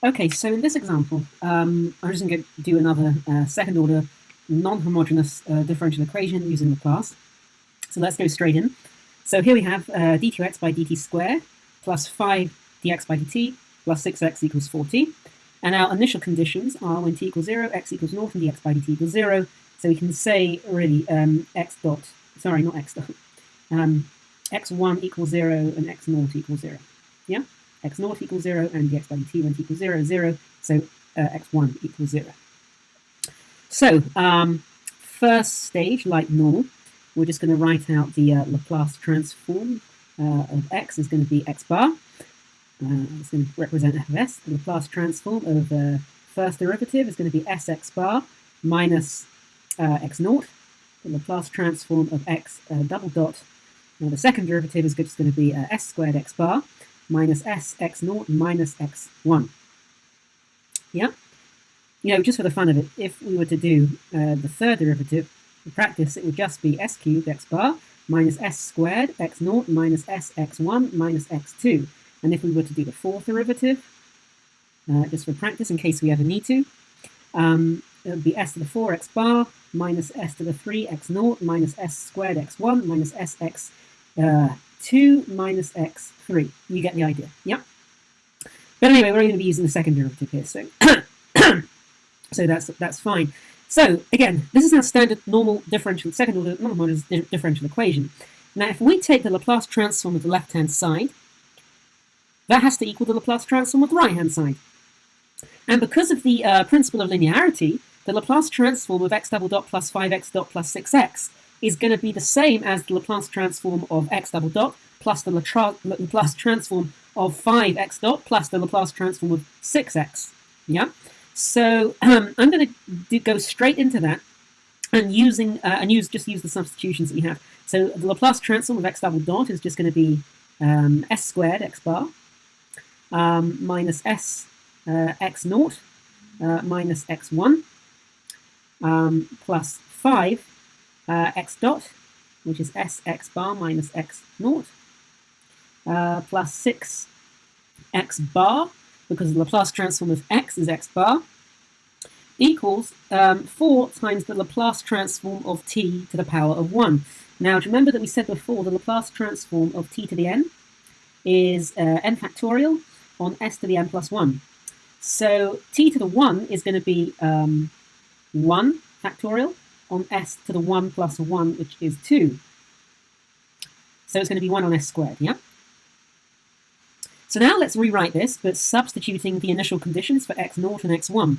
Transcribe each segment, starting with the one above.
Okay, so in this example, I'm just going to do another second order non-homogeneous differential equation using Laplace. So let's go straight in. So here we have d2x by dt squared plus 5 dx by dt plus 6x equals 4t. And our initial conditions are when t equals 0, x equals 0, and dx by dt equals 0. So we can say really x dot, sorry, not x dot, x1 equals 0 and x0 equals 0. Yeah? x0 equals 0 and dx by dt when t equals 0 is 0. So x1 equals 0. So first stage, like normal, we're just going to write out the Laplace transform of x is going to be x bar. It's going to represent f of s. The Laplace transform of first derivative is going to be sx bar minus x0. The Laplace transform of x double dot. The second derivative is just going to be s squared x bar minus s x0 minus x1. Yeah? You know, just for the fun of it, if we were to do the third derivative, in practice, it would just be s cubed x bar minus s squared x0 minus s x1 minus x2. And if we were to do the fourth derivative, just for practice, in case we ever need to, it would be s to the 4 x bar minus s to the 3 x0 minus s squared x1 minus s x2 minus x3. You get the idea, yeah? But anyway, we're only going to be using the second derivative here, so so that's fine. So again, this is our standard normal differential, second order non-homogeneous differential equation. Now, if we take the Laplace transform of the left-hand side, that has to equal the Laplace transform of the right-hand side. And because of the principle of linearity, the Laplace transform of x double dot plus 5x dot plus 6x is going to be the same as the Laplace transform of x double dot plus the Laplace transform of 5x dot plus the Laplace transform of 6x. Yeah. So I'm going to go straight into that and use the substitutions that we have. So the Laplace transform of x double dot is just going to be s squared x bar minus s x0 minus x1 plus 5 x dot, which is s x bar minus x0 plus 6 x bar, because the Laplace transform of x is x bar, equals 4 times the Laplace transform of t to the power of 1. Now, do you remember that we said before the Laplace transform of t to the n is n factorial on s to the n plus 1. So t to the 1 is going to be 1 factorial on s to the 1 plus 1, which is 2. So it's going to be 1 on s squared, yeah? So now let's rewrite this, but substituting the initial conditions for x0 and x1.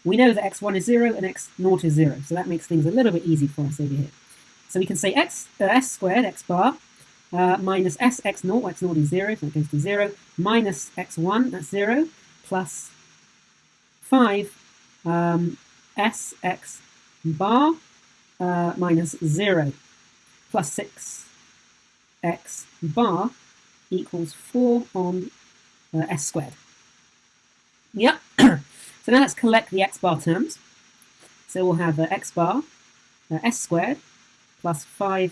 We know that x1 is 0 and x0 is 0, so that makes things a little bit easy for us over here. So we can say s squared x bar minus s x0, x0 is 0, so it goes to 0, minus x1, that's 0, plus 5 s x bar minus 0 plus 6 x bar equals 4 on s squared. Yep. So now let's collect the x bar terms. So we'll have x bar s squared plus 5s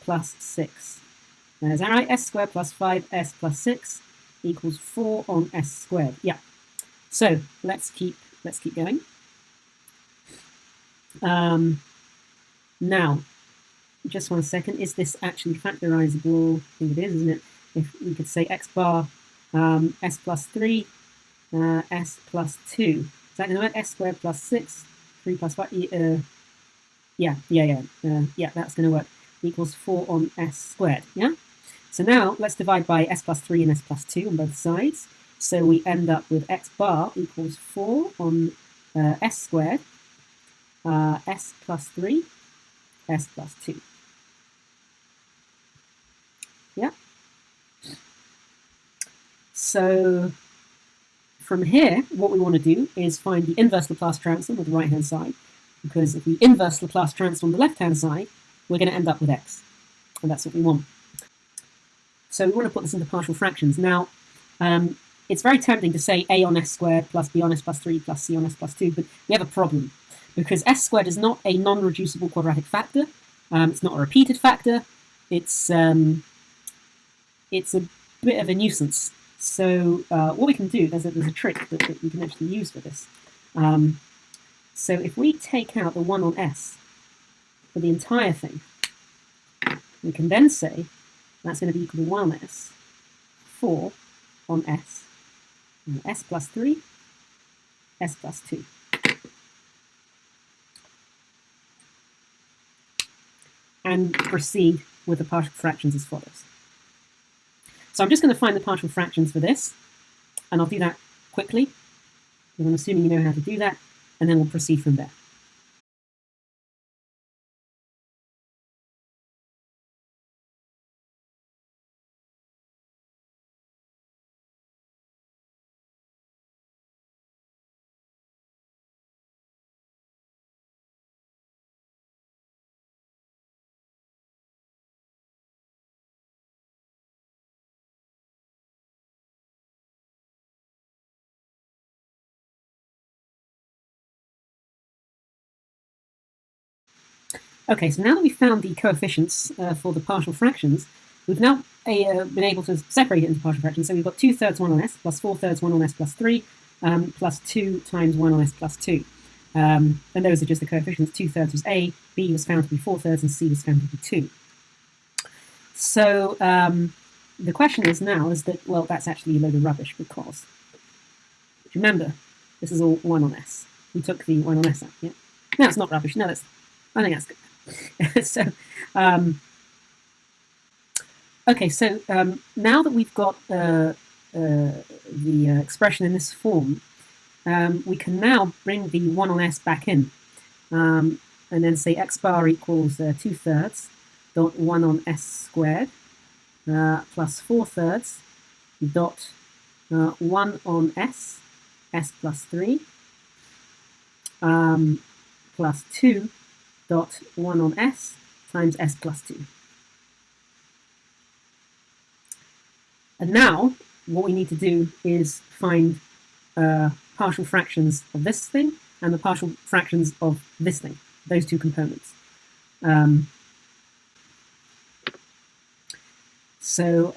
plus 6. Is that right? S squared plus 5s plus 6 equals 4 on s squared. Yeah. So let's keep going. Now, just 1 second. Is this actually factorizable? I think it is, isn't it? If we could say x bar s plus 3 s plus 2. Is that going to work? S squared plus 6 3 plus 5. Yeah, that's going to work. Equals 4 on s squared. Yeah. So now let's divide by s plus 3 and s plus 2 on both sides. So we end up with x bar equals 4 on s squared, s plus 3, s plus 2. Yeah. So from here, what we want to do is find the inverse Laplace transform of the right-hand side, because if we inverse Laplace transform the left-hand side, we're going to end up with x, and that's what we want. So we want to put this into partial fractions. Now, it's very tempting to say a on s squared plus b on s plus 3 plus c on s plus 2, but we have a problem, because s squared is not a non-reducible quadratic factor. It's not a repeated factor. It's a bit of a nuisance. So what we can do, there's a trick that we can actually use for this. So if we take out the 1 on S for the entire thing, we can then say that's going to be equal to 1 on S, 4 on S, S plus 3, S plus 2. And proceed with the partial fractions as follows. So I'm just going to find the partial fractions for this, and I'll do that quickly, because I'm assuming you know how to do that, and then we'll proceed from there. Okay, so now that we've found the coefficients for the partial fractions, we've now been able to separate it into partial fractions. So we've got 2/3 1 on S plus 4/3 1 on S plus 3 plus 2 times 1 on S plus 2. And those are just the coefficients. 2/3 was A, B was found to be 4/3, and C was found to be 2. So the question is now is that, well, that's actually a load of rubbish because, remember, this is all 1 on S. We took the 1 on S out, yeah? No, it's not rubbish. No, I think that's good. So, okay, so now that we've got the expression in this form, we can now bring the 1 on S back in, and then say x bar equals 2/3 dot 1 on S squared plus 4/3 dot 1 on S, S plus 3, plus 2 dot 1 on S times S plus 2. And now what we need to do is find partial fractions of this thing and the partial fractions of this thing, those two components. So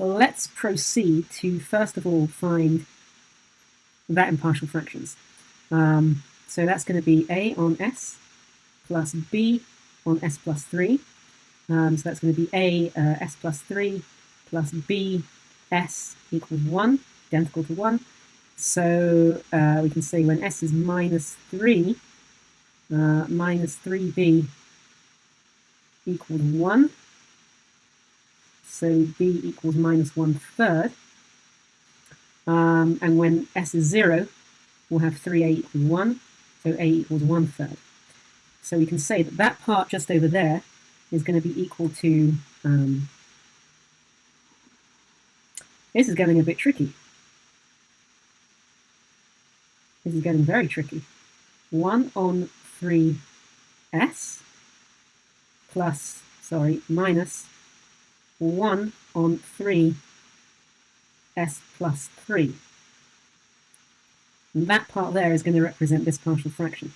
let's proceed to first of all find that in partial fractions. So that's going to be A on S plus B on S plus 3. So that's going to be A S plus 3 plus B S equals 1, identical to 1. So we can say when S is minus 3, minus 3B equals 1. So B equals minus 1/3. And when S is 0, we'll have 3A equals 1. So A equals 1/3. So we can say that that part just over there is going to be equal to, this is getting a bit tricky. This is getting very tricky. 1 on 3S plus, minus 1 on 3S plus 3. And that part there is going to represent this partial fraction.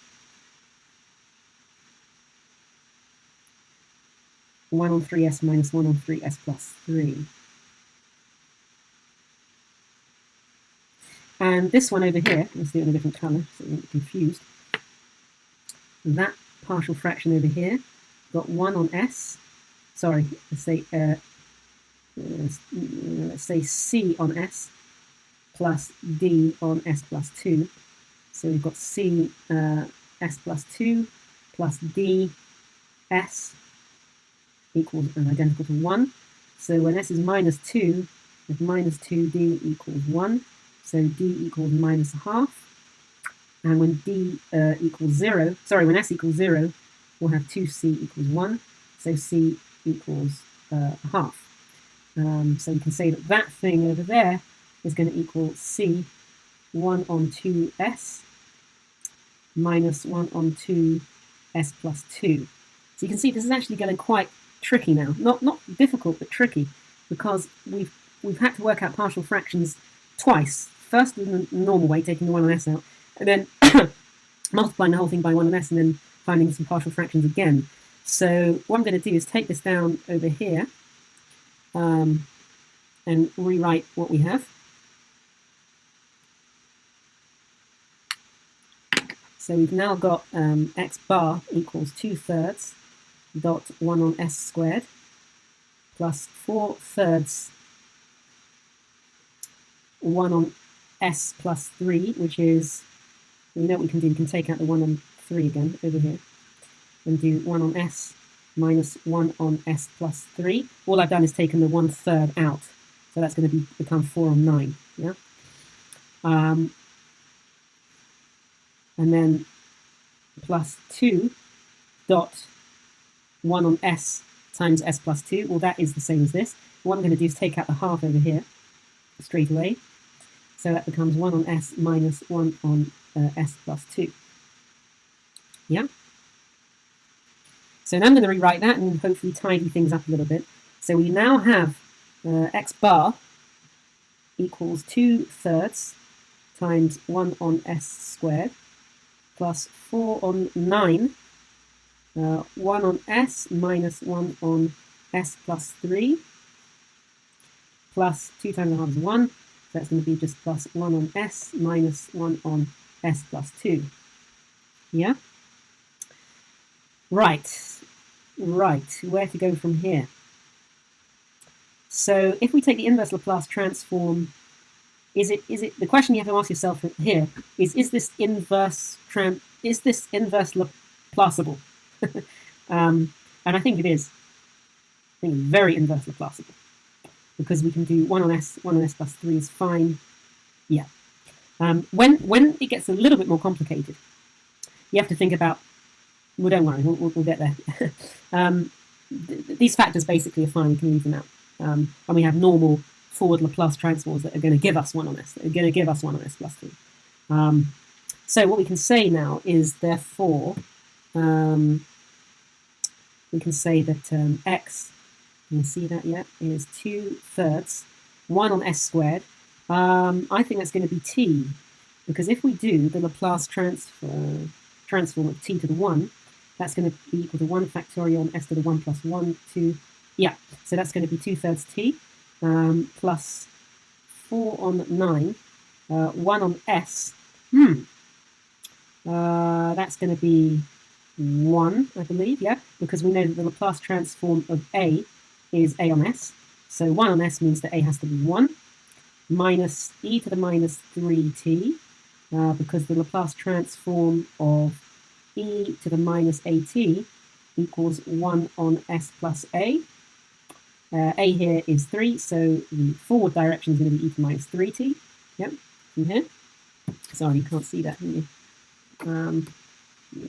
1 on 3S minus 1 on 3S plus 3. And this one over here, let's do it in a different colour so you don't get confused. That partial fraction over here got 1 on S, let's say C on S plus D on S plus 2. So we've got C S plus 2 plus D S equals identical to 1. So when S is minus 2, with minus 2D equals 1. So D equals minus 1/2. And when D equals 0, when S equals 0, we'll have 2C equals 1. So C equals 1/2. So you can say that that thing over there is going to equal C 1 on 2S minus 1 on 2S plus 2. So you can see this is actually getting quite tricky now. Not difficult, but tricky, because we've had to work out partial fractions twice. First in the normal way, taking the 1 on S out, and then multiplying the whole thing by 1 on S, and then finding some partial fractions again. So what I'm going to do is take this down over here, and rewrite what we have. So we've now got x bar equals 2/3 dot 1 on s squared plus 4/3 1 on s plus 3, which is, we know what we can do. We can take out the 1 on 3 again over here and do 1 on s minus 1 on s plus 3. All I've done is taken the 1/3 out. So that's going to become 4 on 9. Yeah. And then plus 2 dot 1 on s times s plus 2. Well, that is the same as this. What I'm going to do is take out the half over here straight away. So that becomes 1 on s minus 1 on s plus 2. Yeah? So now I'm going to rewrite that and hopefully tidy things up a little bit. So we now have x bar equals 2/3 times 1 on s squared plus 4 on 9, 1 on s minus 1 on s plus 3, plus 2 times a half is 1, so that's going to be just plus 1 on s minus 1 on s plus 2. Yeah? Right, where to go from here? So if we take the inverse Laplace transform, is it the question you have to ask yourself here is this inverse Laplaceable? And I think it is. I think it's very inverse Laplaceable, because we can do 1 on s plus 3 is fine. Yeah. When it gets a little bit more complicated, you have to think about, well, don't worry, we'll get there. These factors basically are fine, we can leave them out. And we have normal forward Laplace transforms that are going to give us 1 on s, that are going to give us 1 on s plus 3. So what we can say now is, therefore, we can say that x, you can see that yet, is 2/3 1 on s squared. I think that's going to be t, because if we do the Laplace transform of t to the 1, that's going to be equal to 1 factorial on s to the 1 plus 1, 2. Yeah, so that's going to be 2/3 t plus 4 on 9, 1 on s. That's going to be 1, I believe, yeah, because we know that the Laplace transform of a is a on s. So 1 on s means that a has to be 1, minus e to the minus 3t, because the Laplace transform of e to the minus at equals 1 on s plus a. A here is 3, so the forward direction is going to be e to the minus 3t. Yep, from here. Sorry, you can't see that, can you? Move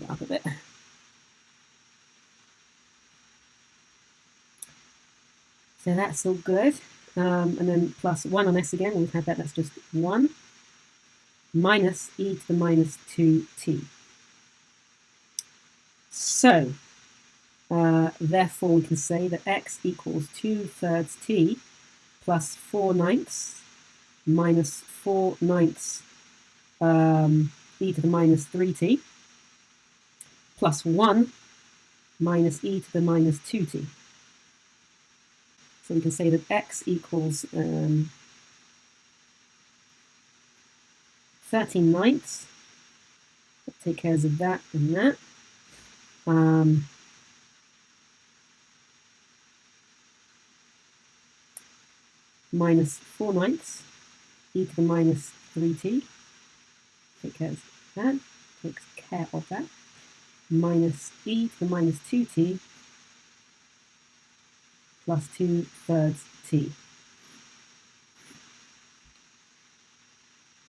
it up a bit. So that's all good. And then plus 1 on s again, we've had that, that's just 1, minus e to the minus 2t. So, therefore we can say that x equals 2/3 t plus 4/9 minus 4/9 e to the minus 3t plus 1 minus e to the minus 2t. So we can say that x equals 13/9. That take care of that and that. Minus 4/9 e to the minus 3t. Take care of that. Takes care of that. Minus e to the minus 2t plus 2/3 t.